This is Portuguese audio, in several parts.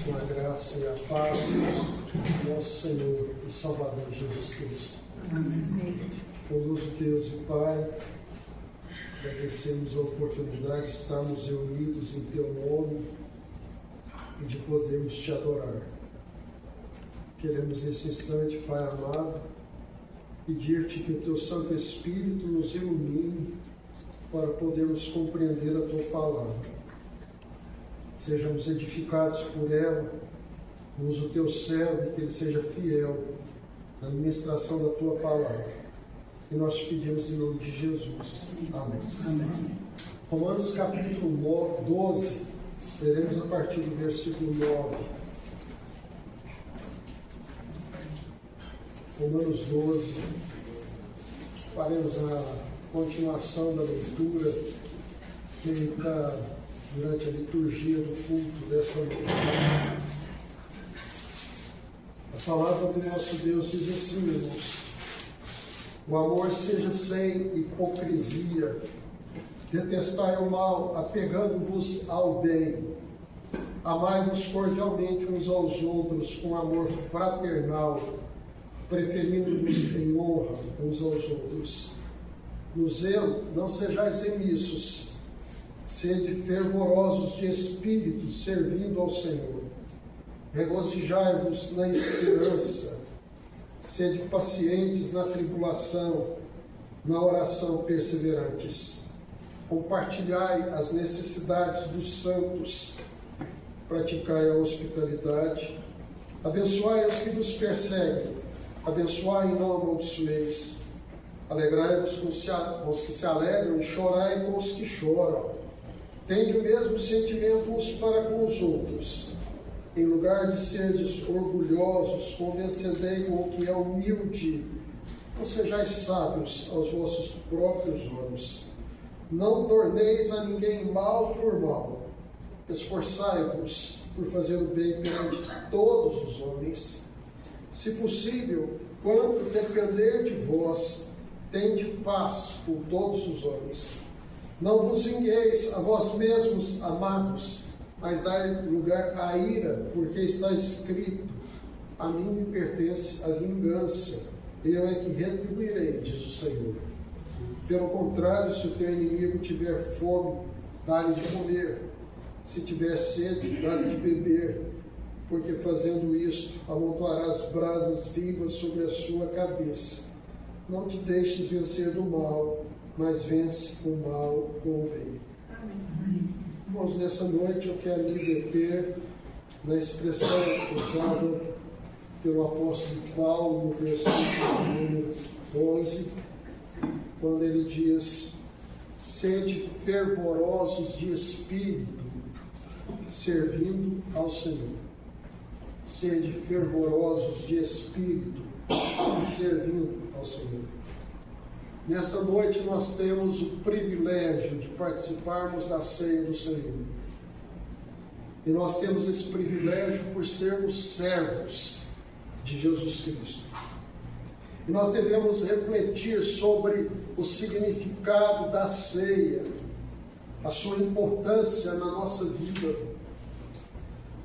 com a graça e a paz do nosso Senhor e Salvador Jesus Cristo. Amém. Bondoso Deus e Pai, agradecemos a oportunidade de estarmos reunidos em Teu nome e de podermos Te adorar. Queremos nesse instante, Pai amado, pedir-Te que o Teu Santo Espírito nos ilumine para podermos compreender a Tua palavra. Sejamos edificados por ela, usa o Teu servo e que ele seja fiel na administração da Tua palavra. E nós te pedimos em nome de Jesus. Amém. Amém. Romanos capítulo 12, leremos a partir do versículo 9. Romanos 12, faremos a continuação da leitura feita durante a liturgia do culto desta noite. A palavra do nosso Deus diz assim, irmãos: o amor seja sem hipocrisia, detestai o mal, apegando-vos ao bem, amai-vos cordialmente uns aos outros com amor fraternal, preferindo-vos em honra uns aos outros. No zelo, não sejais remissos, sede fervorosos de espírito, servindo ao Senhor. Regozijai-vos na esperança, sede pacientes na tribulação, na oração perseverantes. Compartilhai as necessidades dos santos, praticai a hospitalidade. Abençoai os que vos perseguem, abençoai e não amaldiçoeis. Alegrai-vos com os que se alegram e chorai com os que choram. Tende o mesmo sentimento uns para com os outros. Em lugar de serdes orgulhosos, condescendei com o que é humilde. Não sejais sábios aos vossos próprios olhos. Não torneis a ninguém mal por mal. Esforçai-vos por fazer o bem perante todos os homens. Se possível, quanto depender de vós, tende paz com todos os homens. Não vos vingueis a vós mesmos, amados, mas dai lugar à ira, porque está escrito: a mim me pertence a vingança, eu é que retribuirei, diz o Senhor. Pelo contrário, se o teu inimigo tiver fome, dá-lhe de comer. Se tiver sede, dá-lhe de beber, porque fazendo isto, amontoarás brasas vivas sobre a sua cabeça. Não te deixes vencer do mal, mas vence o mal com o bem. Amém. Irmãos, nessa noite eu quero me deter na expressão usada pelo apóstolo Paulo no versículo número 11, quando ele diz: sede fervorosos de espírito, servindo ao Senhor. Sede fervorosos de espírito, servindo ao Senhor. Nessa noite nós temos o privilégio de participarmos da ceia do Senhor. E nós temos esse privilégio por sermos servos de Jesus Cristo. E nós devemos refletir sobre o significado da ceia, a sua importância na nossa vida.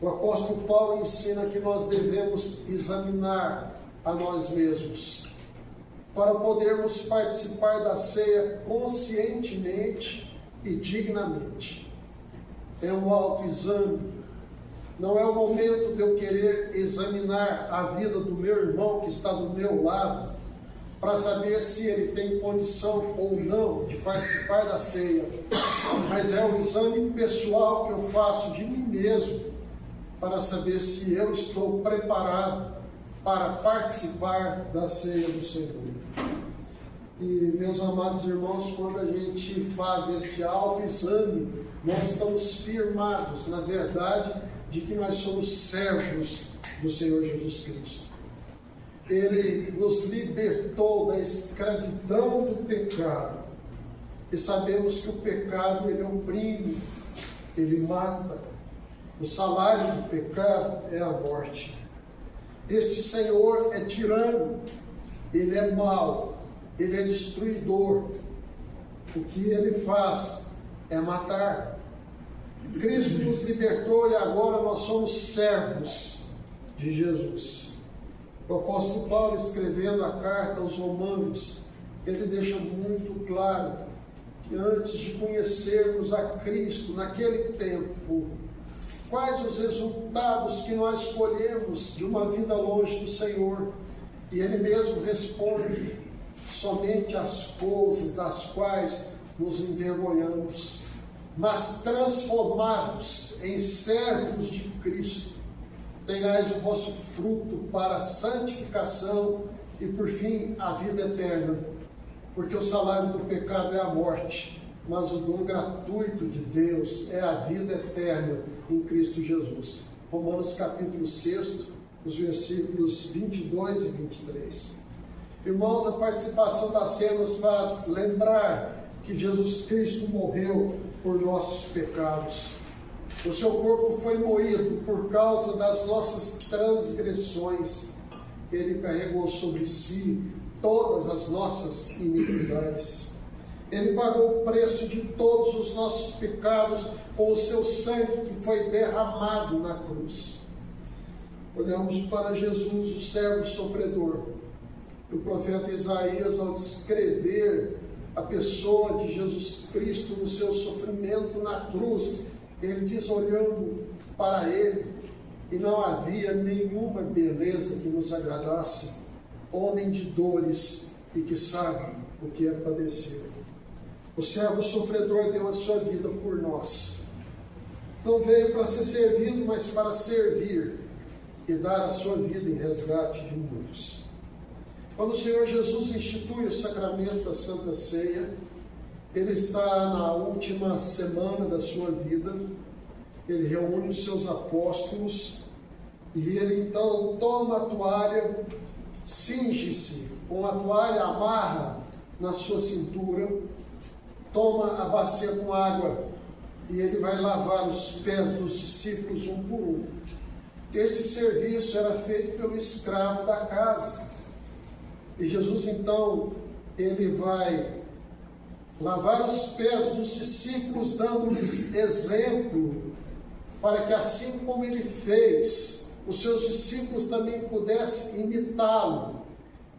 O apóstolo Paulo ensina que nós devemos examinar a nós mesmos, para podermos participar da ceia conscientemente e dignamente. É um autoexame. Não é o momento de eu querer examinar a vida do meu irmão que está do meu lado, para saber se ele tem condição ou não de participar da ceia, mas é o exame pessoal que eu faço de mim mesmo, para saber se eu estou preparado para participar da ceia do Senhor. E, meus amados irmãos, quando a gente faz este autoexame, nós estamos firmados na verdade de que nós somos servos do Senhor Jesus Cristo. Ele nos libertou da escravidão do pecado. E sabemos que o pecado, ele oprime, ele mata. O salário do pecado é a morte. Este Senhor é tirano, ele é mau, ele é destruidor. O que ele faz é matar. Cristo nos libertou e agora nós somos servos de Jesus. O apóstolo Paulo, escrevendo a carta aos Romanos, ele deixa muito claro que antes de conhecermos a Cristo naquele tempo, quais os resultados que nós escolhemos de uma vida longe do Senhor? E ele mesmo responde: somente as coisas das quais nos envergonhamos, mas transformados em servos de Cristo, tenhais o vosso fruto para a santificação e por fim a vida eterna. Porque o salário do pecado é a morte, mas o dom gratuito de Deus é a vida eterna em Cristo Jesus. Romanos capítulo 6, os versículos 22 e 23. Irmãos, a participação da ceia nos faz lembrar que Jesus Cristo morreu por nossos pecados. O seu corpo foi moído por causa das nossas transgressões. Ele carregou sobre si todas as nossas iniquidades. Ele pagou o preço de todos os nossos pecados com o seu sangue que foi derramado na cruz. Olhamos para Jesus, o servo sofredor. O profeta Isaías, ao descrever a pessoa de Jesus Cristo no seu sofrimento na cruz, ele diz, olhando para ele, e não havia nenhuma beleza que nos agradasse, homem de dores e que sabe o que é padecer. O servo sofredor deu a sua vida por nós. Não veio para ser servido, mas para servir e dar a sua vida em resgate de muitos. Quando o Senhor Jesus institui o sacramento da Santa Ceia, ele está na última semana da sua vida, ele reúne os seus apóstolos e ele então toma a toalha, cinge-se com a toalha, amarra na sua cintura, toma a bacia com água e ele vai lavar os pés dos discípulos um por um. Este serviço era feito pelo escravo da casa. E Jesus, então, ele vai lavar os pés dos discípulos, dando-lhes exemplo, para que assim como ele fez, os seus discípulos também pudessem imitá-lo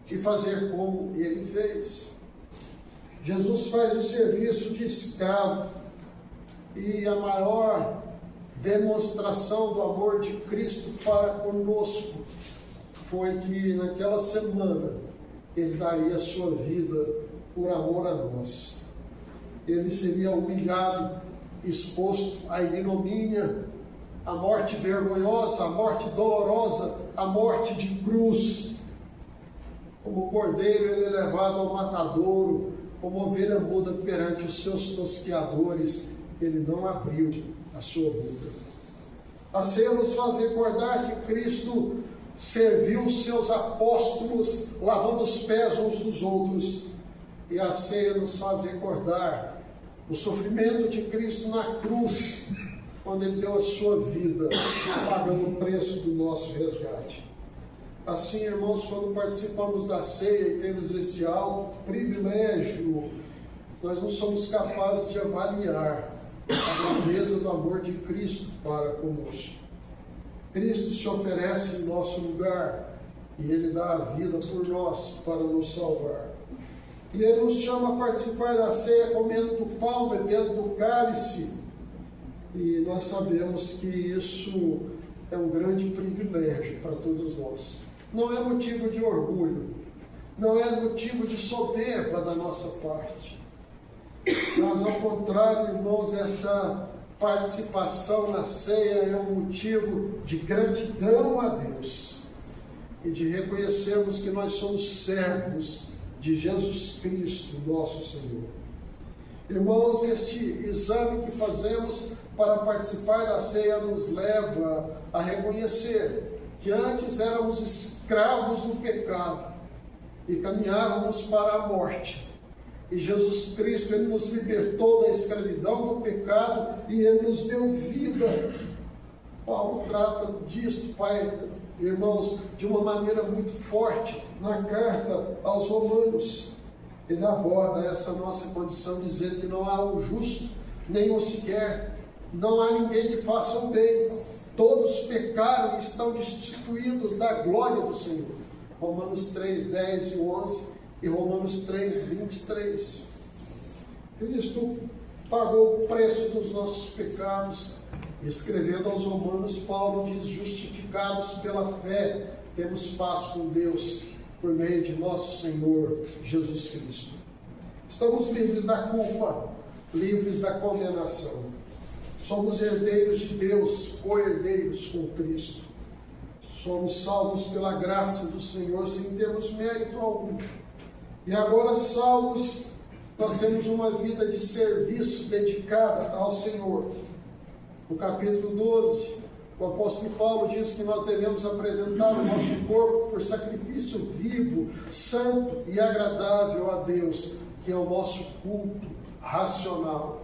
e fazer como ele fez. Jesus faz o serviço de escravo, e a maior demonstração do amor de Cristo para conosco foi que naquela semana ele daria a sua vida por amor a nós. Ele seria humilhado, exposto à ignomínia, à morte vergonhosa, à morte dolorosa, à morte de cruz. Como cordeiro ele é levado ao matadouro, como ovelha muda perante os seus tosqueadores, ele não abriu a sua boca. A ceia nos faz recordar que Cristo serviu os seus apóstolos lavando os pés uns dos outros, e a ceia nos faz recordar o sofrimento de Cristo na cruz, quando ele deu a sua vida, pagando o preço do nosso resgate. Assim, irmãos, quando participamos da ceia e temos este alto privilégio, nós não somos capazes de avaliar a grandeza do amor de Cristo para conosco. Cristo se oferece em nosso lugar e ele dá a vida por nós para nos salvar. E ele nos chama a participar da ceia comendo do pão, bebendo do cálice. E nós sabemos que isso é um grande privilégio para todos nós. Não é motivo de orgulho, não é motivo de soberba da nossa parte. Mas, ao contrário, irmãos, esta participação na ceia é um motivo de gratidão a Deus e de reconhecermos que nós somos servos de Jesus Cristo, nosso Senhor. Irmãos, este exame que fazemos para participar da ceia nos leva a reconhecer que antes éramos escravos do pecado e caminhávamos para a morte. E Jesus Cristo, ele nos libertou da escravidão do pecado e ele nos deu vida. Paulo trata disto, irmãos, de uma maneira muito forte na carta aos Romanos. Ele aborda essa nossa condição, dizendo que não há um justo, nem um sequer, não há ninguém que faça o bem. Todos pecaram e estão destituídos da glória do Senhor. Romanos 3, 10 e 11 e Romanos 3, 23. Cristo pagou o preço dos nossos pecados. Escrevendo aos Romanos, Paulo diz: justificados pela fé, temos paz com Deus, por meio de nosso Senhor Jesus Cristo. Estamos livres da culpa, livres da condenação. Somos herdeiros de Deus, co-herdeiros com Cristo. Somos salvos pela graça do Senhor, sem termos mérito algum. E agora, salvos, nós temos uma vida de serviço dedicada ao Senhor. No capítulo 12, o apóstolo Paulo diz que nós devemos apresentar o nosso corpo por sacrifício vivo, santo e agradável a Deus, que é o nosso culto racional.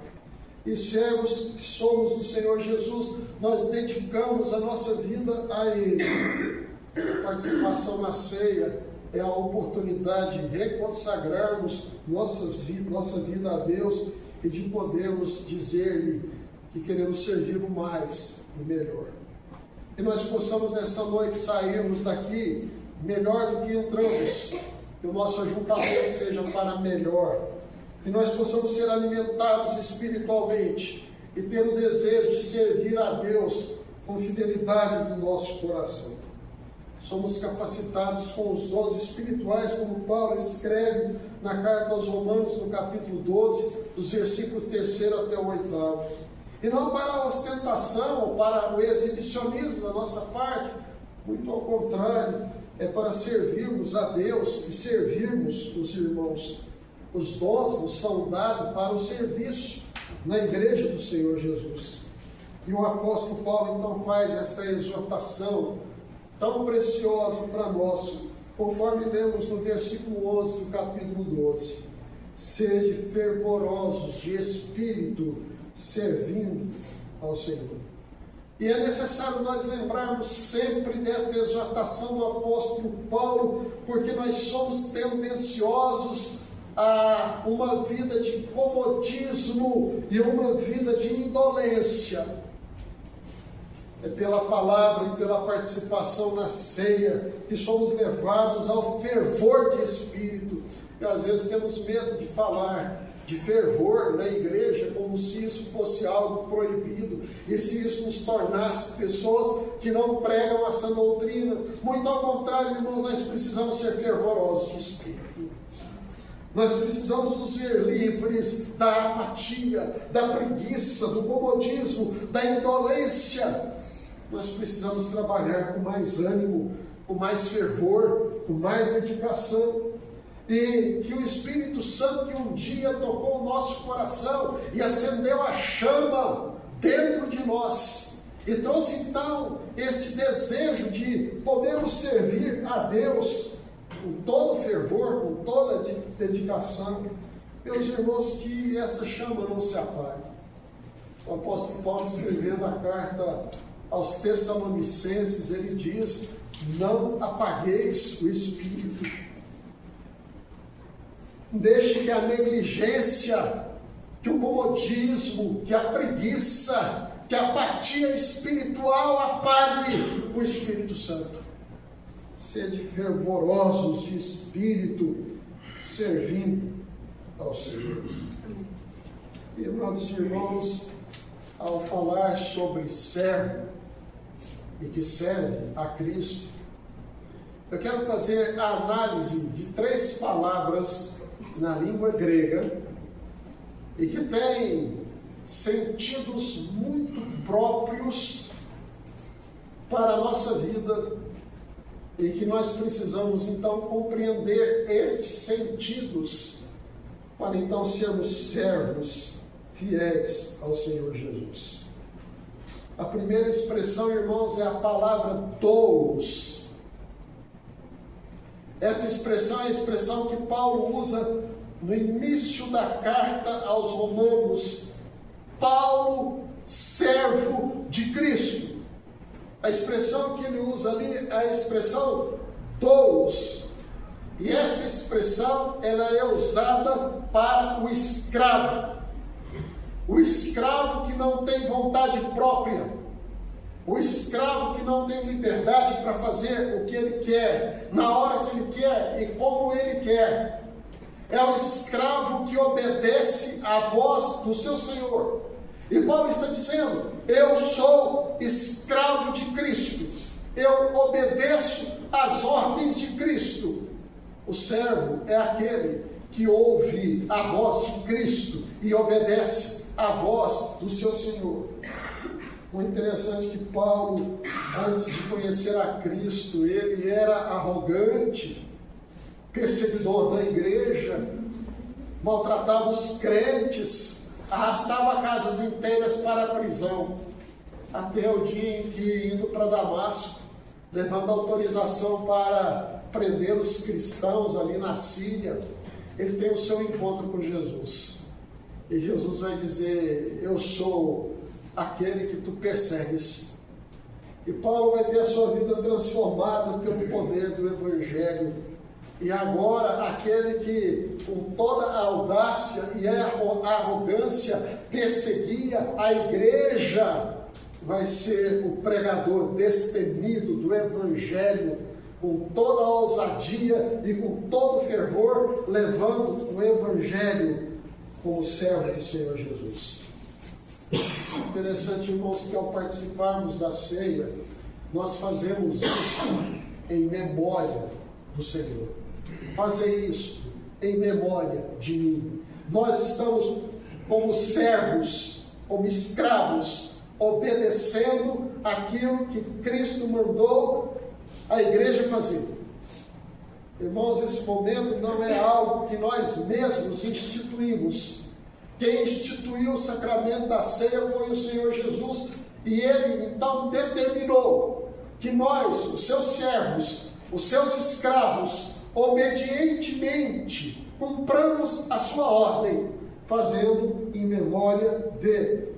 E servos que somos do Senhor Jesus, nós dedicamos a nossa vida a Ele. A participação na ceia é a oportunidade de reconsagrarmos nossa vida a Deus e de podermos dizer-lhe que queremos servi-lo mais e melhor. Que nós possamos nessa noite sairmos daqui melhor do que entramos, que o nosso ajuntamento seja para melhor, que nós possamos ser alimentados espiritualmente e ter o desejo de servir a Deus com fidelidade do nosso coração. Somos capacitados com os dons espirituais, como Paulo escreve na carta aos Romanos, no capítulo 12, dos versículos 3 até o 8. E não para a ostentação ou para o exibicionismo da nossa parte, muito ao contrário, é para servirmos a Deus e servirmos os irmãos. Os dons nos são dados para o serviço na igreja do Senhor Jesus. E o apóstolo Paulo então faz esta exortação tão preciosa para nós, conforme lemos no versículo 11 do capítulo 12. Sede fervorosos de espírito, servindo ao Senhor. E é necessário nós lembrarmos sempre desta exortação do apóstolo Paulo, porque nós somos tendenciosos a uma vida de comodismo e uma vida de indolência. É pela palavra e pela participação na ceia que somos levados ao fervor de espírito. E às vezes temos medo de falar de fervor na igreja, como se isso fosse algo proibido, e se isso nos tornasse pessoas que não pregam essa doutrina. Muito ao contrário, irmãos, nós precisamos ser fervorosos de espírito. Nós precisamos nos ver livres da apatia, da preguiça, do comodismo, da indolência. Nós precisamos trabalhar com mais ânimo, com mais fervor, com mais dedicação. E que o Espírito Santo, que um dia tocou o nosso coração e acendeu a chama dentro de nós, e trouxe então este desejo de podermos servir a Deus com todo fervor, com toda dedicação. Meus irmãos, que esta chama não se apague. O apóstolo Paulo, escrevendo a carta aos Tessalonicenses, ele diz: não apagueis o Espírito. Deixe que a negligência, que o comodismo, que a preguiça, que a apatia espiritual apague o Espírito Santo. Sede fervorosos de espírito, servindo ao Senhor. E, nossos irmãos, ao falar sobre servo e que serve a Cristo, eu quero fazer a análise de 3 palavras na língua grega e que têm sentidos muito próprios para a nossa vida e que nós precisamos então compreender estes sentidos para então sermos servos fiéis ao Senhor Jesus. A primeira expressão, irmãos, é a palavra doulos. Essa expressão é a expressão que Paulo usa no início da carta aos Romanos. Paulo, servo de Cristo. A expressão que ele usa ali é a expressão doulos. E esta expressão ela é usada para o escravo. o escravo que não tem vontade própria, o escravo que não tem liberdade para fazer o que ele quer, na hora que ele quer e como ele quer. É o escravo que obedece à voz do seu Senhor. E Paulo está dizendo: eu sou escravo de Cristo, eu obedeço às ordens de Cristo. O servo é aquele que ouve a voz de Cristo e obedece à voz do seu Senhor. O interessante é que Paulo, antes de conhecer a Cristo, ele era arrogante, perseguidor da igreja, maltratava os crentes, arrastava casas inteiras para a prisão, até o dia em que, indo para Damasco, levando autorização para prender os cristãos ali na Síria, ele tem o seu encontro com Jesus. E Jesus vai dizer: eu sou aquele que tu persegues. E Paulo vai ter a sua vida transformada pelo poder do Evangelho. E agora, aquele que, com toda a audácia e a arrogância, perseguia a igreja, vai ser o pregador destemido do Evangelho, com toda a ousadia e com todo o fervor, levando o Evangelho como servo do Senhor Jesus. Interessante, irmãos, que ao participarmos da ceia, nós fazemos isso em memória do Senhor. Fazer isso em memória de mim. Nós estamos como servos, como escravos, obedecendo aquilo que Cristo mandou a igreja fazer. Irmãos, esse momento não é algo que nós mesmos instituímos. Quem instituiu o sacramento da ceia foi o Senhor Jesus, e Ele então determinou que nós, os seus servos, os seus escravos, obedientemente cumpramos a sua ordem, fazendo em memória dele.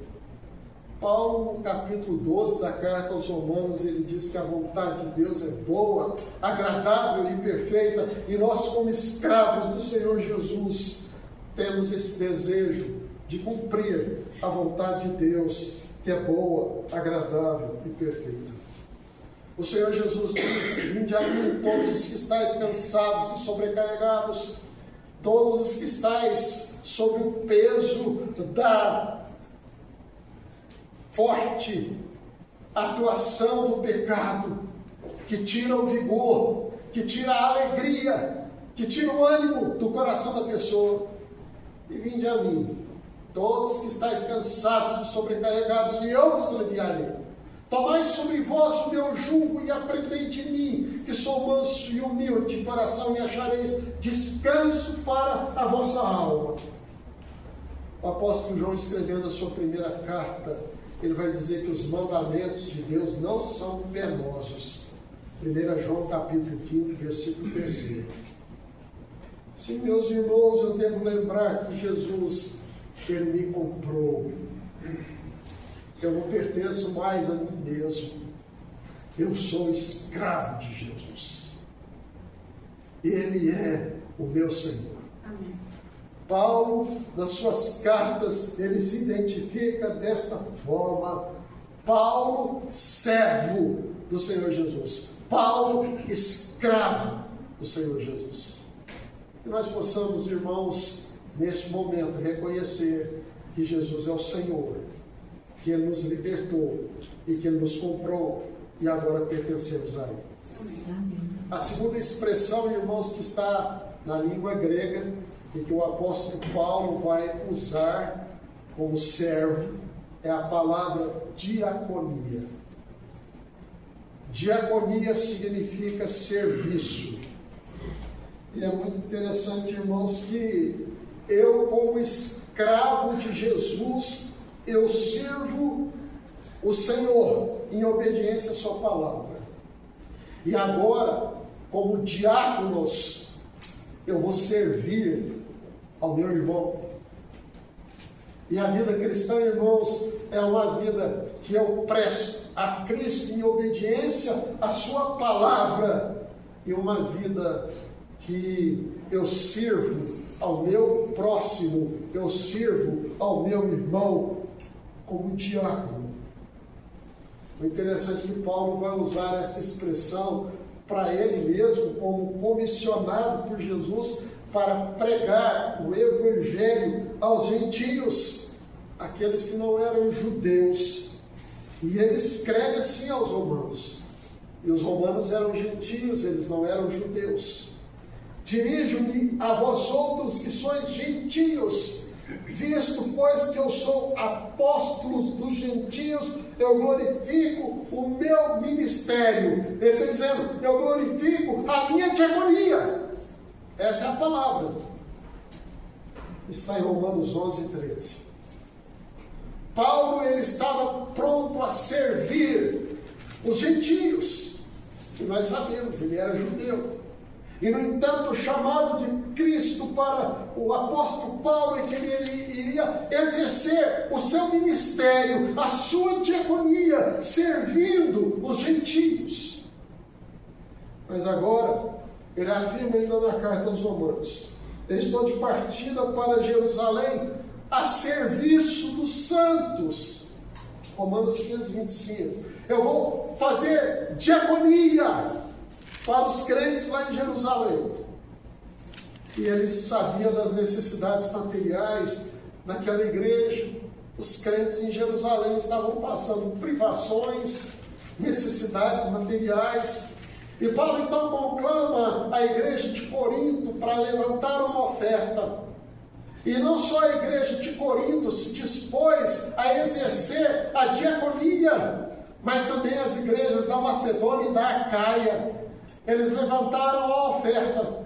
Paulo, no capítulo 12 da carta aos Romanos, ele diz que a vontade de Deus é boa, agradável e perfeita, e nós, como escravos do Senhor Jesus, temos esse desejo de cumprir a vontade de Deus, que é boa, agradável e perfeita. O Senhor Jesus disse: vinde a mim todos os que estáis cansados e sobrecarregados, todos os que estáis sob o peso da forte atuação do pecado, que tira o vigor, que tira a alegria, que tira o ânimo do coração da pessoa. E vinde a mim, todos que estáis cansados e sobrecarregados, e eu vos aliviarei. Tomai sobre vós o meu jugo e aprendei de mim, que sou manso e humilde de coração, e achareis descanso para a vossa alma. O apóstolo João, escrevendo a sua primeira carta, ele vai dizer que os mandamentos de Deus não são penosos. 1 João capítulo 5, versículo 3. Sim, meus irmãos, eu devo lembrar que Jesus, Ele me comprou. Eu não pertenço mais a mim mesmo. Eu sou escravo de Jesus. Ele é o meu Senhor. Amém. Paulo, nas suas cartas, ele se identifica desta forma: Paulo, servo do Senhor Jesus. Paulo, escravo do Senhor Jesus. Que nós possamos, irmãos, neste momento, reconhecer que Jesus é o Senhor, que Ele nos libertou e que Ele nos comprou e agora pertencemos a Ele. Amém. A segunda expressão, irmãos, que está na língua grega e que o apóstolo Paulo vai usar como servo é a palavra diaconia. Diaconia significa serviço. E é muito interessante, irmãos, que eu, como escravo de Jesus, eu sirvo o Senhor em obediência à sua palavra. E agora, como diáconos, eu vou servir ao meu irmão. E a vida cristã, irmãos, é uma vida que eu presto a Cristo em obediência à sua palavra, e uma vida que eu sirvo ao meu próximo, eu sirvo ao meu irmão como diácono. O interessante é que Paulo vai usar essa expressão para ele mesmo, como comissionado por Jesus para pregar o evangelho aos gentios, aqueles que não eram judeus. E ele escreve assim aos romanos. E os romanos eram gentios, eles não eram judeus. Dirijo-me a vós outros que sois gentios, visto, pois, que eu sou apóstolo dos gentios, eu glorifico o meu ministério. Ele está dizendo, eu glorifico a minha diaconia. Essa é a palavra. Está em Romanos 11, 13. Paulo, ele estava pronto a servir os gentios. E nós sabemos, ele era judeu. E, no entanto, o chamado de Cristo para o apóstolo Paulo é que ele iria exercer o seu ministério, a sua diaconia, servindo os gentios. Mas agora, ele afirma ainda na carta aos Romanos, eu estou de partida para Jerusalém a serviço dos santos. Romanos 15, 25. Eu vou fazer diaconia para os crentes lá em Jerusalém. E ele sabia das necessidades materiais daquela igreja. Os crentes em Jerusalém estavam passando privações, necessidades materiais. E Paulo então conclama a igreja de Corinto para levantar uma oferta. E não só a igreja de Corinto se dispôs a exercer a diaconia, mas também as igrejas da Macedônia e da Acaia. Eles levantaram a oferta.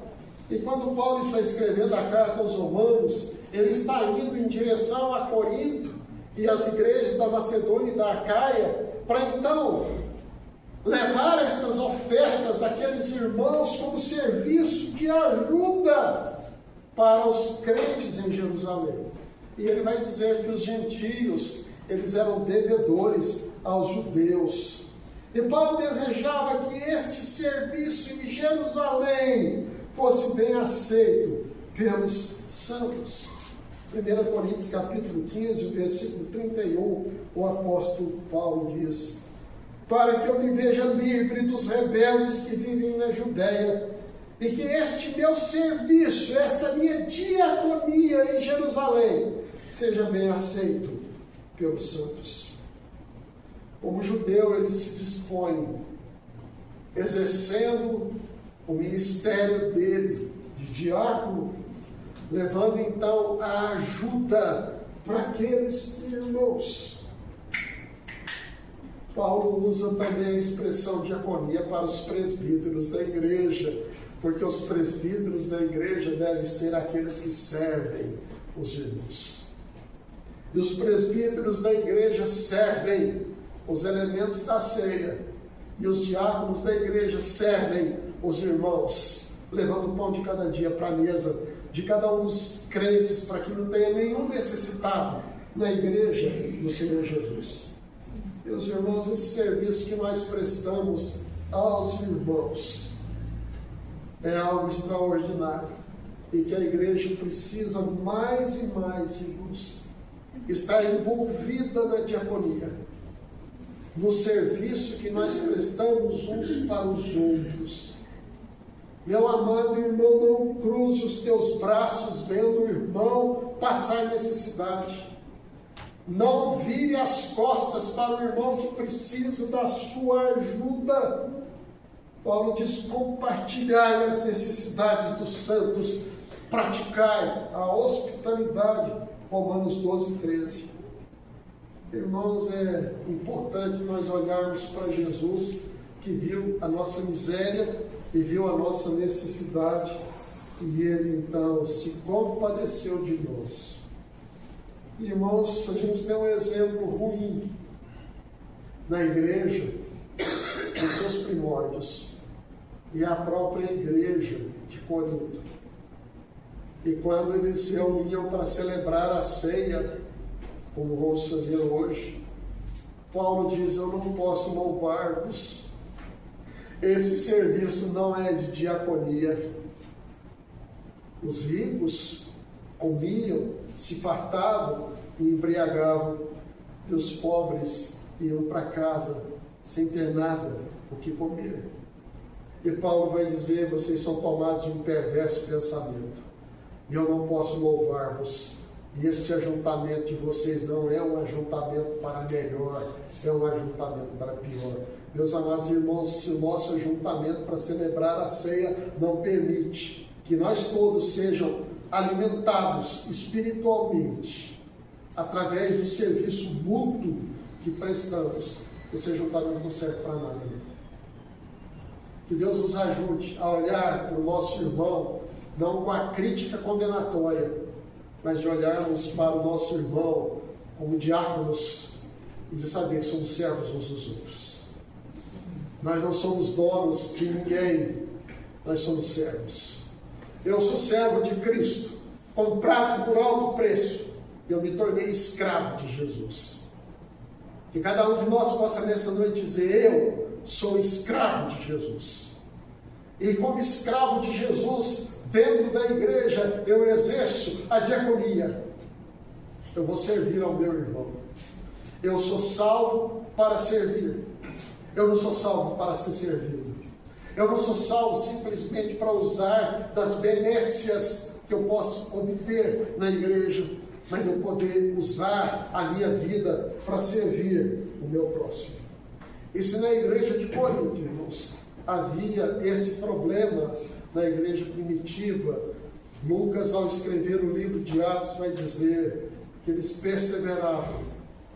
E quando Paulo está escrevendo a carta aos Romanos, ele está indo em direção a Corinto e as igrejas da Macedônia e da Acaia, para então levar estas ofertas daqueles irmãos como serviço de ajuda para os crentes em Jerusalém. E ele vai dizer que os gentios, eles eram devedores aos judeus. E Paulo desejava que este serviço em Jerusalém fosse bem aceito pelos santos. 1 Coríntios capítulo 15, versículo 31, o apóstolo Paulo diz: para que eu me veja livre dos rebeldes que vivem na Judéia, e que este meu serviço, esta minha diaconia em Jerusalém, seja bem aceito pelos santos. Como judeu, ele se dispõe, exercendo o ministério dele, de diácono, levando então a ajuda para aqueles irmãos. Paulo usa também a expressão diaconia para os presbíteros da igreja, porque os presbíteros da igreja devem ser aqueles que servem os irmãos. E os presbíteros da igreja servem os elementos da ceia, e os diáconos da igreja servem os irmãos, levando o pão de cada dia para a mesa de cada um dos crentes, para que não tenha nenhum necessitado na igreja do Senhor Jesus. Meus irmãos, esse serviço que nós prestamos aos irmãos é algo extraordinário, e que a igreja precisa mais e mais, irmãos, estar envolvida na diaconia, no serviço que nós prestamos uns para os outros. Meu amado irmão, não cruze os teus braços vendo o irmão passar necessidade. Não vire as costas para o irmão que precisa da sua ajuda. Paulo diz: compartilhai as necessidades dos santos, praticai a hospitalidade. Romanos 12, 13. Irmãos, é importante nós olharmos para Jesus, que viu a nossa miséria e viu a nossa necessidade, e ele então se compadeceu de nós. Irmãos, a gente tem um exemplo ruim na igreja, nos seus primórdios, e a própria igreja de Corinto. E quando eles se reuniam para celebrar a ceia, como vamos fazer hoje, Paulo diz: eu não posso louvar-vos. Esse serviço não é de diaconia. Os ricos comiam, se fartavam e embriagavam, e os pobres iam para casa sem ter nada o que comer. E Paulo vai dizer: vocês são tomados de um perverso pensamento, e eu não posso louvar-vos. E este ajuntamento de vocês não é um ajuntamento para melhor, é um ajuntamento para pior. Meus amados irmãos, se o nosso ajuntamento para celebrar a ceia não permite que nós todos sejam alimentados espiritualmente através do serviço mútuo que prestamos, esse ajuntamento não serve para nada. Que Deus nos ajude a olhar para o nosso irmão não com a crítica condenatória, mas de olharmos para o nosso irmão como diáconos e de saber que somos servos uns dos outros. Nós não somos donos de ninguém, nós somos servos. Eu sou servo de Cristo, comprado por alto preço. Eu me tornei escravo de Jesus. Que cada um de nós possa nessa noite dizer: eu sou escravo de Jesus. E como escravo de Jesus, dentro da igreja, eu exerço a diaconia. Eu vou servir ao meu irmão. Eu sou salvo para servir. Eu não sou salvo para ser servido. Eu não sou salvo simplesmente para usar das benécias que eu posso obter na igreja, mas eu poder usar a minha vida para servir o meu próximo. E se na igreja de Corinto, irmãos, havia esse problema na igreja primitiva, Lucas, ao escrever o livro de Atos, vai dizer que eles perseveravam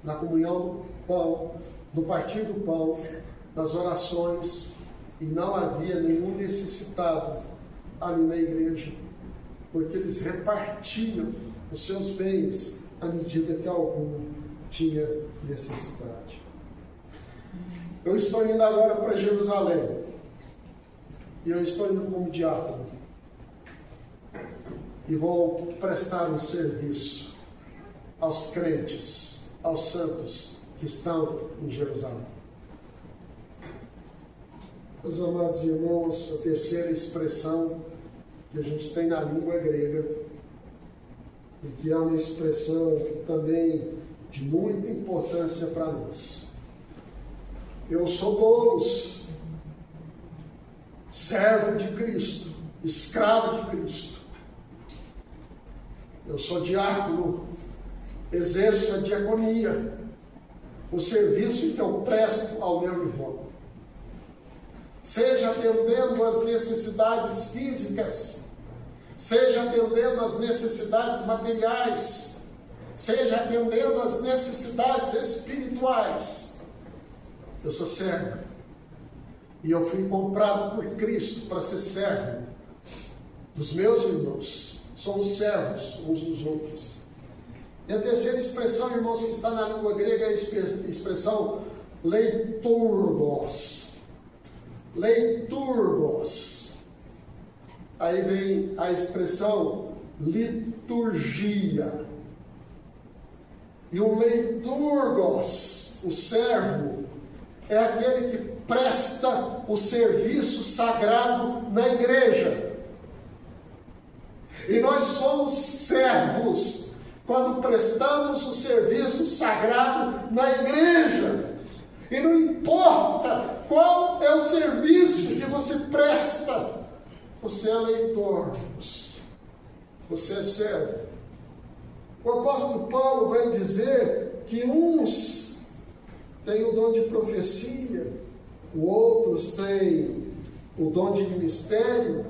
na comunhão do pão, no partir do pão, nas orações, e não havia nenhum necessitado ali na igreja, porque eles repartiam os seus bens à medida que algum tinha necessidade. Eu estou indo agora para Jerusalém, e eu estou indo como diácono, e vou prestar um serviço aos crentes, aos santos que estão em Jerusalém. Meus amados irmãos, a terceira expressão que a gente tem na língua grega, e que é uma expressão também de muita importância para nós. Eu sou doulos, servo de Cristo, escravo de Cristo. Eu sou diácono, exerço a diaconia, o serviço que eu presto ao meu irmão. Seja atendendo às necessidades físicas, seja atendendo às necessidades materiais, seja atendendo às necessidades espirituais. Eu sou servo. E eu fui comprado por Cristo para ser servo dos meus irmãos. Somos servos uns dos outros. E a terceira expressão, irmãos, que está na língua grega é a expressão leiturgos. Leiturgos. Aí vem a expressão liturgia. E o leiturgos, o servo, é aquele que presta o serviço sagrado na igreja. E nós somos servos quando prestamos o serviço sagrado na igreja. E não importa qual é o serviço que você presta, você é leitor, você é servo. O apóstolo Paulo vai dizer que uns têm o dom de profecia, outros têm o dom de ministério,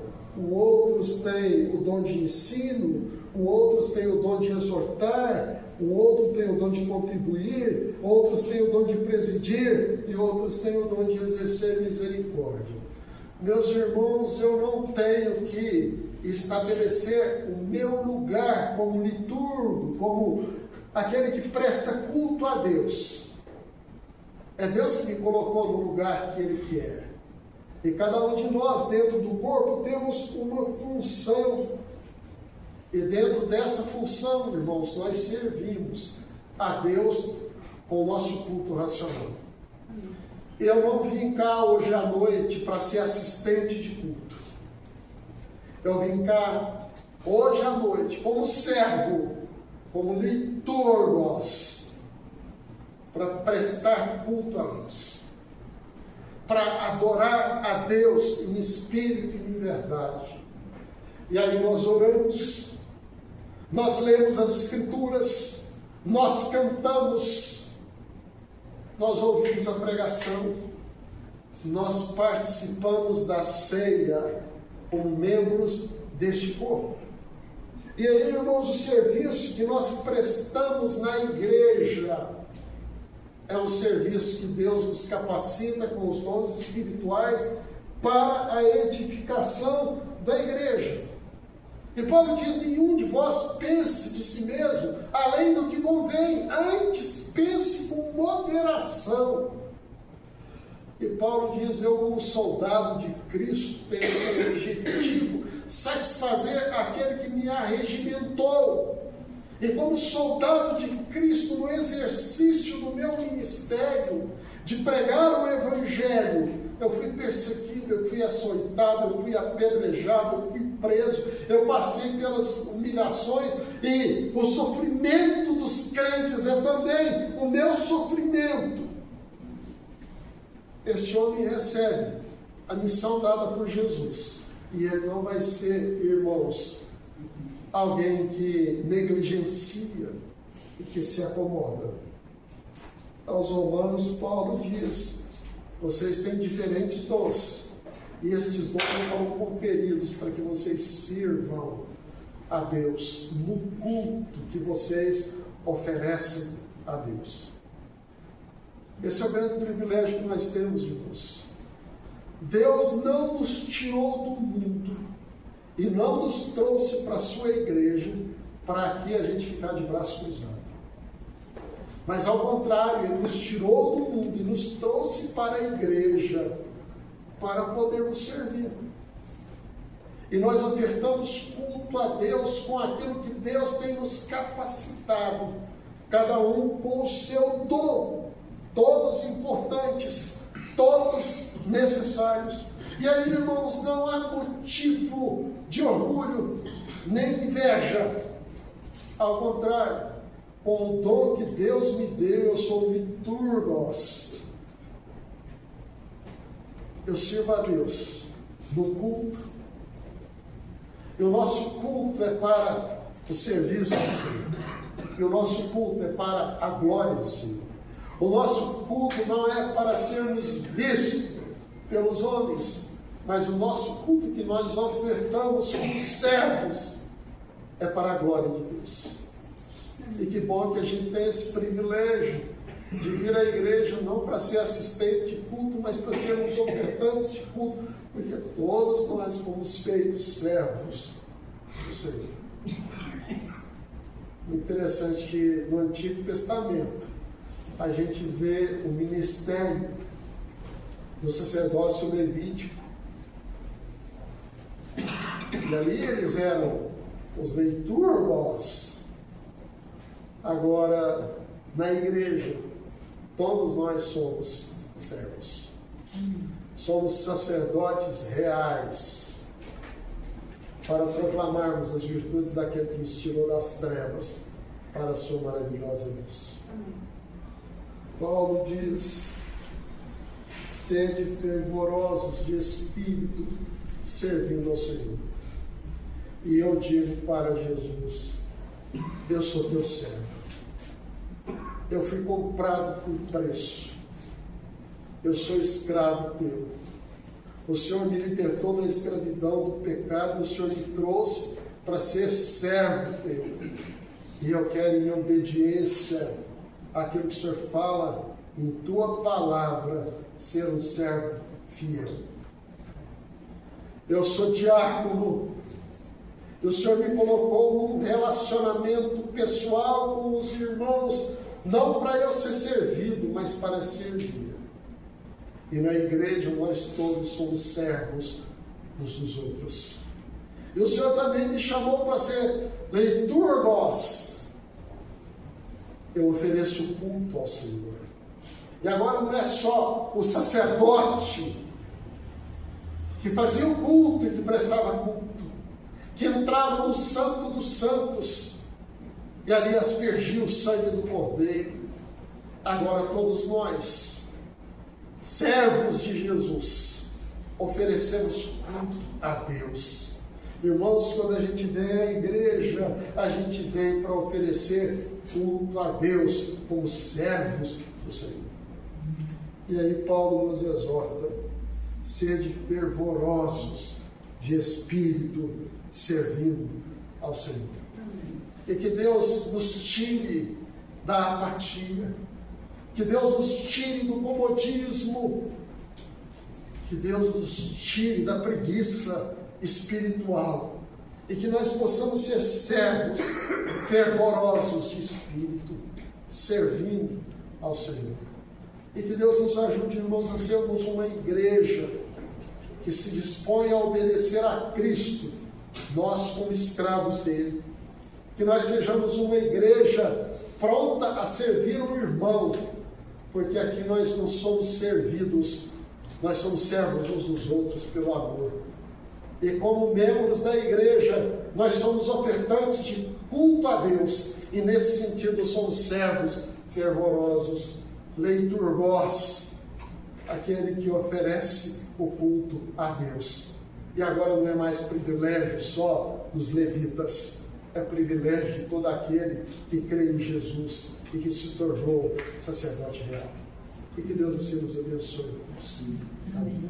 outros têm o dom de ensino, outros têm o dom de exortar, o outro tem o dom de contribuir, outros têm o dom de presidir e outros têm o dom de exercer misericórdia. Meus irmãos, eu não tenho que estabelecer o meu lugar como liturgo, como aquele que presta culto a Deus. É Deus que me colocou no lugar que Ele quer. E cada um de nós, dentro do corpo, temos uma função. E dentro dessa função, irmãos, nós servimos a Deus com o nosso culto racional. Eu não vim cá hoje à noite para ser assistente de culto. Eu vim cá hoje à noite, como servo, como liturgos, para prestar culto a Deus, para adorar a Deus em espírito e em verdade. E aí nós oramos, nós lemos as Escrituras, nós cantamos, nós ouvimos a pregação, nós participamos da ceia como membros deste corpo. E aí, irmãos, o serviço que nós prestamos na igreja é um serviço que Deus nos capacita com os dons espirituais para a edificação da igreja. E Paulo diz: nenhum de vós pense de si mesmo além do que convém, antes pense com moderação. E Paulo diz: eu, como soldado de Cristo, tenho como objetivo satisfazer aquele que me arregimentou. E como soldado de Cristo, no exercício do meu ministério, de pregar o Evangelho, eu fui perseguido, eu fui açoitado, eu fui apedrejado, eu fui preso, eu passei pelas humilhações, e o sofrimento dos crentes é também o meu sofrimento. Este homem recebe a missão dada por Jesus, e ele não vai ser, irmãos, alguém que negligencia e que se acomoda. Aos Romanos, Paulo diz: vocês têm diferentes dons, e estes dons foram conferidos para que vocês sirvam a Deus no culto que vocês oferecem a Deus. Esse é o grande privilégio que nós temos, irmãos. Deus não nos tirou do mundo e não nos trouxe para a sua igreja para aqui a gente ficar de braço cruzado. Mas ao contrário, Ele nos tirou do mundo e nos trouxe para a igreja para podermos servir. E nós ofertamos culto a Deus com aquilo que Deus tem nos capacitado, cada um com o seu dom, todos importantes, todos necessários. E aí, irmãos, não há motivo de orgulho nem inveja. Ao contrário, com o dom que Deus me deu, eu sou liturgos. Eu sirvo a Deus no culto. E o nosso culto é para o serviço do Senhor. E o nosso culto é para a glória do Senhor. O nosso culto não é para sermos vistos pelos homens, mas o nosso culto que nós ofertamos como servos é para a glória de Deus. E que bom que a gente tem esse privilégio de vir à igreja não para ser assistente de culto, mas para sermos ofertantes de culto, porque todos nós fomos feitos servos do Senhor. Interessante que no Antigo Testamento a gente vê o ministério do sacerdócio levítico. E ali eles eram os liturgos. Agora, na igreja, todos nós somos servos. Somos sacerdotes reais para proclamarmos as virtudes daquele que nos tirou das trevas para a sua maravilhosa luz. Paulo diz: sede fervorosos de espírito, servindo ao Senhor. E eu digo para Jesus: eu sou teu servo. Eu fui comprado por preço. Eu sou escravo teu. O Senhor me libertou da escravidão, do pecado, e o Senhor me trouxe para ser servo teu. E eu quero, em obediência àquilo que o Senhor fala em tua palavra, ser um servo fiel. Eu sou diácono. E o Senhor me colocou num relacionamento pessoal com os irmãos, não para eu ser servido, mas para servir. E na igreja nós todos somos servos uns dos outros. E o Senhor também me chamou para ser liturgos. Eu ofereço culto ao Senhor. E agora não é só o sacerdote que fazia o culto e que prestava culto, que entrava no Santo dos Santos e ali aspergia o sangue do Cordeiro. Agora todos nós, servos de Jesus, oferecemos culto a Deus. Irmãos, quando a gente vem à igreja, a gente vem para oferecer culto a Deus como servos do Senhor. E aí Paulo nos exorta: sede fervorosos de espírito, servindo ao Senhor. E que Deus nos tire da apatia, que Deus nos tire do comodismo, que Deus nos tire da preguiça espiritual, e que nós possamos ser servos fervorosos de espírito, servindo ao Senhor. E que Deus nos ajude, irmãos, a sermos uma igreja que se dispõe a obedecer a Cristo, nós como escravos dele. Que nós sejamos uma igreja pronta a servir o irmão, porque aqui nós não somos servidos, nós somos servos uns dos outros pelo amor. E como membros da igreja, nós somos ofertantes de culto a Deus, e nesse sentido somos servos fervorosos, leiturgós, aquele que oferece o culto a Deus. E agora não é mais privilégio só dos levitas, é privilégio de todo aquele que crê em Jesus e que se tornou sacerdote real. E que Deus assim nos abençoe. Amém.